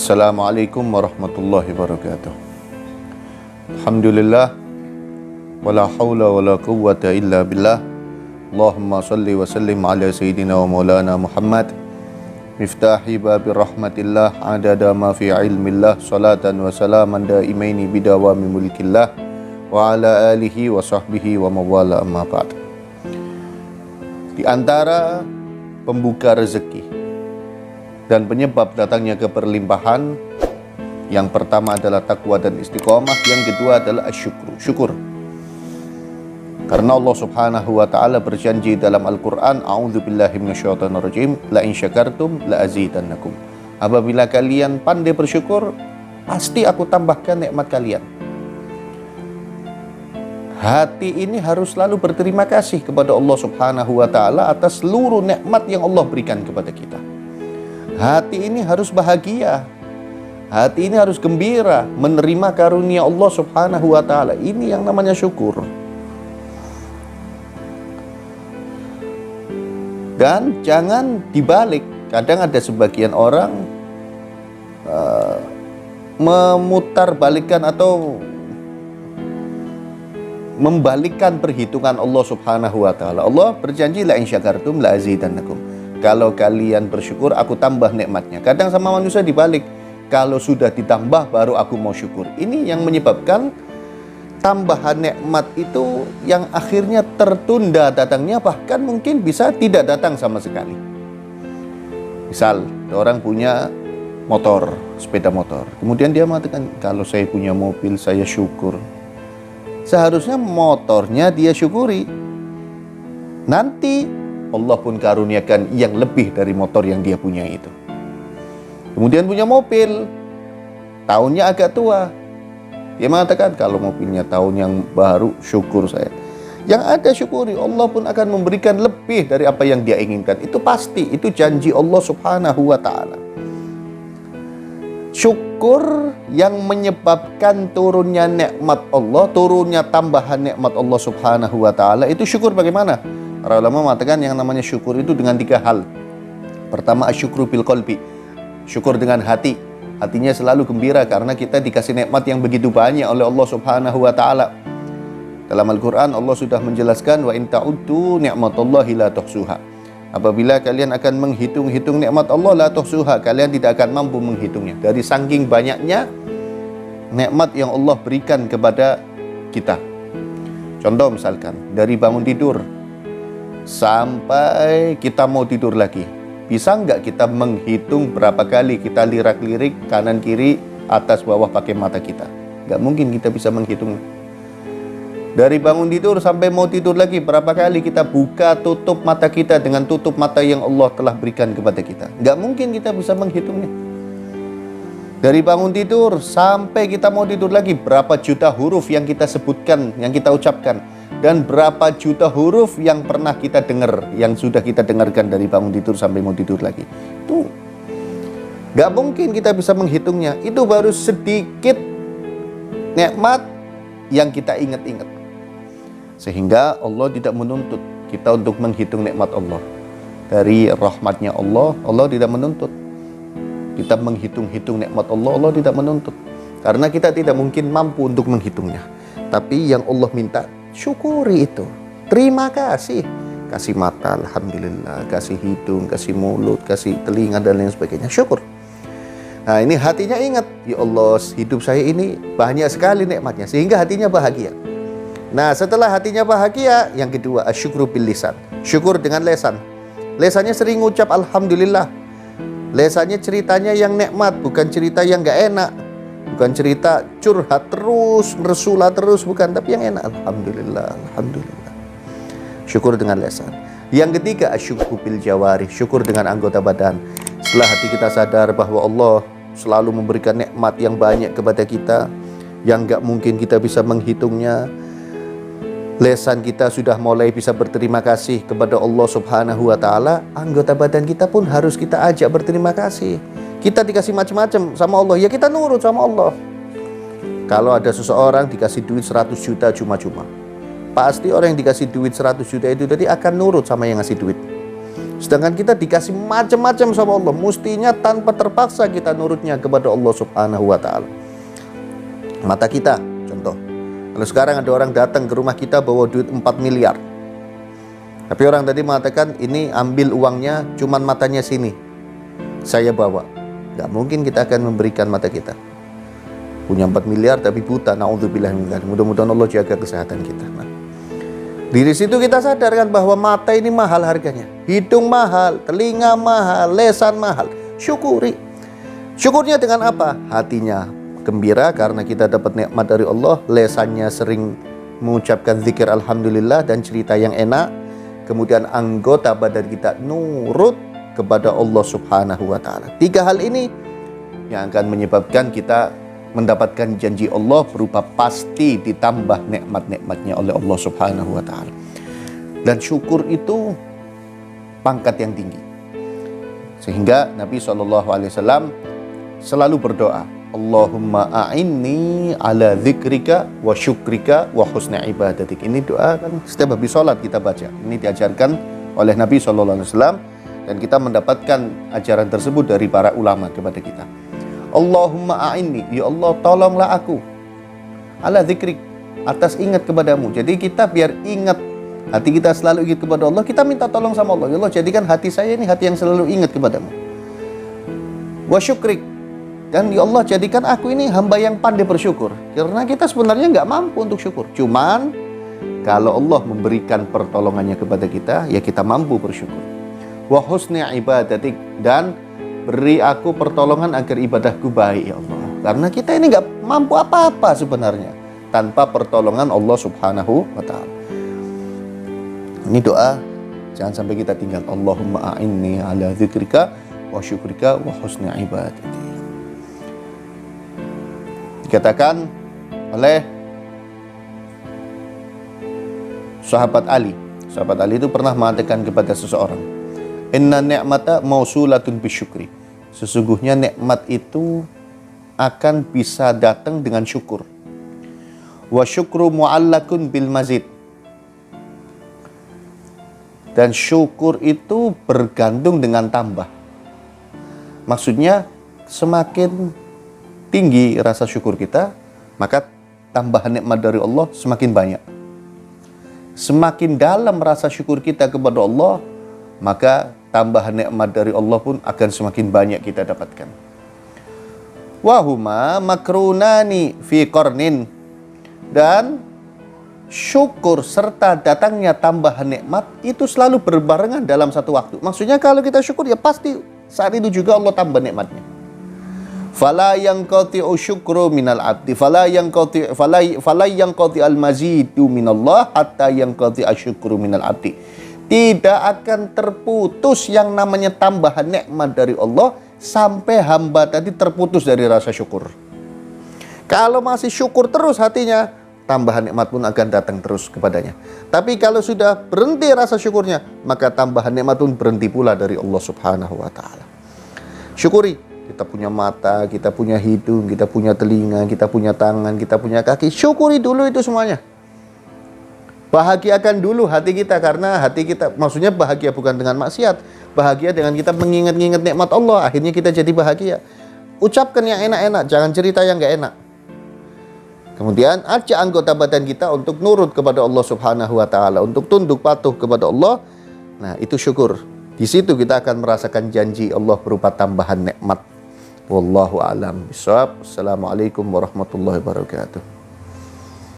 Assalamualaikum warahmatullahi wabarakatuh. Alhamdulillah, wala haula wala quwwata illa billah. Allahumma salli wa sallim ala sayyidina wa maulana Muhammad miftahi babi rahmatillah adada ma fi ilmillah, salatan wa salaman daimaini bidawami mulkillah wa ala alihi wa sahbihi wa mawala amma ba'd. Di antara pembuka rezeki dan penyebab datangnya keberlimpahan, yang pertama adalah takwa dan istiqomah, yang kedua adalah syukur. Karena Allah Subhanahu wa taala berjanji dalam Al-Qur'an, a'udzubillahi minasyaitonirrajim, la in syakartum la azidannakum. Apabila kalian pandai bersyukur, pasti aku tambahkan nikmat kalian. Hati ini harus selalu berterima kasih kepada Allah Subhanahu wa taala atas seluruh nikmat yang Allah berikan kepada kita. Hati ini harus bahagia. Hati ini harus gembira menerima karunia Allah Subhanahu wa taala. Ini yang namanya syukur. Dan jangan dibalik. Kadang ada sebagian orang memutarbalikkan atau membalikkan perhitungan Allah Subhanahu wa taala. Allah berjanji la in syakartum la azidannakum. Kalau kalian bersyukur, aku tambah nikmatnya. Kadang sama manusia dibalik. Kalau sudah ditambah, baru aku mau syukur. Ini yang menyebabkan tambahan nikmat itu yang akhirnya tertunda datangnya, bahkan mungkin bisa tidak datang sama sekali. Misal, orang punya motor, sepeda motor. Kemudian dia mengatakan, kalau saya punya mobil, saya syukur. Seharusnya motornya dia syukuri. Nanti Allah pun karuniakan yang lebih dari motor yang dia punya itu. Kemudian punya mobil, tahunnya agak tua. Dia mengatakan, kalau mobilnya tahun yang baru, syukur saya. Yang ada syukuri, Allah pun akan memberikan lebih dari apa yang dia inginkan. Itu pasti, itu janji Allah Subhanahu wa ta'ala. Syukur yang menyebabkan turunnya nikmat Allah, turunnya tambahan nikmat Allah Subhanahu wa ta'ala, itu syukur bagaimana? Para ulama mengatakan yang namanya syukur itu dengan 3 hal. Pertama, asyukru bil qalbi. Syukur dengan hati. Hatinya selalu gembira karena kita dikasih nikmat yang begitu banyak oleh Allah Subhanahu wa taala. Dalam Al-Qur'an Allah sudah menjelaskan, wa in ta'uddu ni'matallahi la tuhsuha. Apabila kalian akan menghitung-hitung nikmat Allah, la tuhsuha, kalian tidak akan mampu menghitungnya. Dari saking banyaknya nikmat yang Allah berikan kepada kita. Contoh misalkan, dari bangun tidur sampai kita mau tidur lagi, bisa nggak kita menghitung berapa kali kita lirak-lirik kanan kiri atas bawah pakai mata kita? Nggak mungkin kita bisa menghitung. Dari bangun tidur sampai mau tidur lagi, berapa kali kita buka tutup mata kita dengan tutup mata yang Allah telah berikan kepada kita? Nggak mungkin kita bisa menghitungnya. Dari bangun tidur sampai kita mau tidur lagi, berapa juta huruf yang kita sebutkan, yang kita ucapkan, dan berapa juta huruf yang pernah kita dengar, yang sudah kita dengarkan dari bangun tidur sampai mau tidur lagi. Itu gak mungkin kita bisa menghitungnya. Itu baru sedikit nikmat yang kita ingat-ingat. Sehingga Allah tidak menuntut kita untuk menghitung nikmat Allah. Dari rahmatnya Allah, Allah tidak menuntut kita menghitung-hitung nikmat Allah. Allah tidak menuntut, karena kita tidak mungkin mampu untuk menghitungnya. Tapi yang Allah minta, syukuri itu. Terima kasih. Kasih mata, alhamdulillah. Kasih hidung, kasih mulut, kasih telinga, dan lain sebagainya. Syukur. Nah, ini hatinya ingat, ya Allah, hidup saya ini banyak sekali nikmatnya, sehingga hatinya bahagia. Nah, setelah hatinya bahagia, yang kedua, asyukru bil lisan. Syukur dengan lesan. Lesannya sering ngucap alhamdulillah. Lesannya ceritanya yang nikmat, bukan cerita yang gak enak. Bukan cerita curhat terus, mersula terus, bukan. Tapi yang enak, alhamdulillah, alhamdulillah. Syukur dengan lesan. Yang ketiga, asyukru bil jawari. Syukur dengan anggota badan. Setelah hati kita sadar bahwa Allah selalu memberikan nikmat yang banyak kepada kita, yang gak mungkin kita bisa menghitungnya, lesan kita sudah mulai bisa berterima kasih kepada Allah Subhanahu wa ta'ala, anggota badan kita pun harus kita ajak berterima kasih. Kita dikasih macam-macam sama Allah, ya kita nurut sama Allah. Kalau ada seseorang dikasih duit 100 juta cuma-cuma, pasti orang yang dikasih duit 100 juta itu tadi akan nurut sama yang ngasih duit. Sedangkan kita dikasih macam-macam sama Allah, mestinya tanpa terpaksa kita nurutnya kepada Allah Subhanahu wa taala. Mata kita, contoh. Kalau sekarang ada orang datang ke rumah kita bawa duit 4 miliar. Tapi orang tadi mengatakan, ini ambil uangnya, cuman matanya sini, saya bawa. Gak mungkin kita akan memberikan mata kita. Punya 4 miliar tapi buta, na'udzubillah min dzalik. Mudah-mudahan Allah jaga kesehatan kita. Nah, dari situ kita sadarkan bahwa mata ini mahal harganya. Hidung mahal, telinga mahal, lesan mahal. Syukuri. Syukurnya dengan apa? Hatinya gembira karena kita dapat nikmat dari Allah. Lesannya sering mengucapkan zikir alhamdulillah dan cerita yang enak. Kemudian anggota badan kita nurut kepada Allah Subhanahu wa taala. 3 hal ini yang akan menyebabkan kita mendapatkan janji Allah berupa pasti ditambah nikmat-nikmatnya oleh Allah Subhanahu wa taala. Dan syukur itu pangkat yang tinggi. Sehingga Nabi SAW selalu berdoa, Allahumma a'inni ala dzikrika wa syukrika wa husni ibadatik. Ini doa kan setiap habis sholat kita baca. Ini diajarkan oleh Nabi SAW dan kita mendapatkan ajaran tersebut dari para ulama kepada kita. Allahumma a'inni, ya Allah tolonglah aku ala dzikrik, atas ingat kepadamu. Jadi kita biar ingat, hati kita selalu ingat kepada Allah, kita minta tolong sama Allah. Ya Allah jadikan hati saya ini hati yang selalu ingat kepadamu. Wa syukrik, dan ya Allah jadikan aku ini hamba yang pandai bersyukur. Karena kita sebenarnya nggak mampu untuk syukur. Cuman kalau Allah memberikan pertolongannya kepada kita, ya kita mampu bersyukur. Wa husni ibadatik, dan beri aku pertolongan agar ibadahku baik ya Allah. Karena kita ini nggak mampu apa-apa sebenarnya tanpa pertolongan Allah Subhanahu wa ta'ala. Ini doa jangan sampai kita tinggal. Allahumma a'inni ala dzikrika wa syukrika wa husni ibadati. Dikatakan oleh sahabat Ali. Sahabat Ali itu pernah mengatakan kepada seseorang, inna ni'mata mausulatun bisyukri. Sesungguhnya nikmat itu akan bisa datang dengan syukur. Wa syukru mu'allakun bil mazid. Dan syukur itu bergantung dengan tambah. Maksudnya semakin tinggi rasa syukur kita, maka tambahan nikmat dari Allah semakin banyak. Semakin dalam rasa syukur kita kepada Allah, maka tambahan nikmat dari Allah pun akan semakin banyak kita dapatkan. Wahuma makrunani fi qarnin, dan syukur serta datangnya tambahan nikmat itu selalu berbarengan dalam satu waktu. Maksudnya kalau kita syukur ya pasti saat itu juga Allah tambah nikmatnya. Fala yanqati'u syukru minal abdi fala yanqati al mazidu minallah hatta yanqati asyukru minal abdi. Tidak akan terputus yang namanya tambahan nikmat dari Allah sampai hamba tadi terputus dari rasa syukur. Kalau masih syukur terus hatinya, tambahan nikmat pun akan datang terus kepadanya. Tapi kalau sudah berhenti rasa syukurnya, maka tambahan nikmat pun berhenti pula dari Allah Subhanahu wa ta'ala. Syukuri, kita punya mata, kita punya hidung, kita punya telinga, kita punya tangan, kita punya kaki. Syukuri dulu itu semuanya. Bahagiakan dulu hati kita, karena hati kita, maksudnya bahagia bukan dengan maksiat, bahagia dengan kita mengingat-ingat nikmat Allah, akhirnya kita jadi bahagia. Ucapkan yang enak-enak, jangan cerita yang gak enak. Kemudian ajak anggota badan kita untuk nurut kepada Allah Subhanahu wa ta'ala, untuk tunduk patuh kepada Allah. Nah, itu syukur. Di situ kita akan merasakan janji Allah berupa tambahan nikmat. Wallahu a'lam bishawab. Assalamualaikum warahmatullahi wabarakatuh.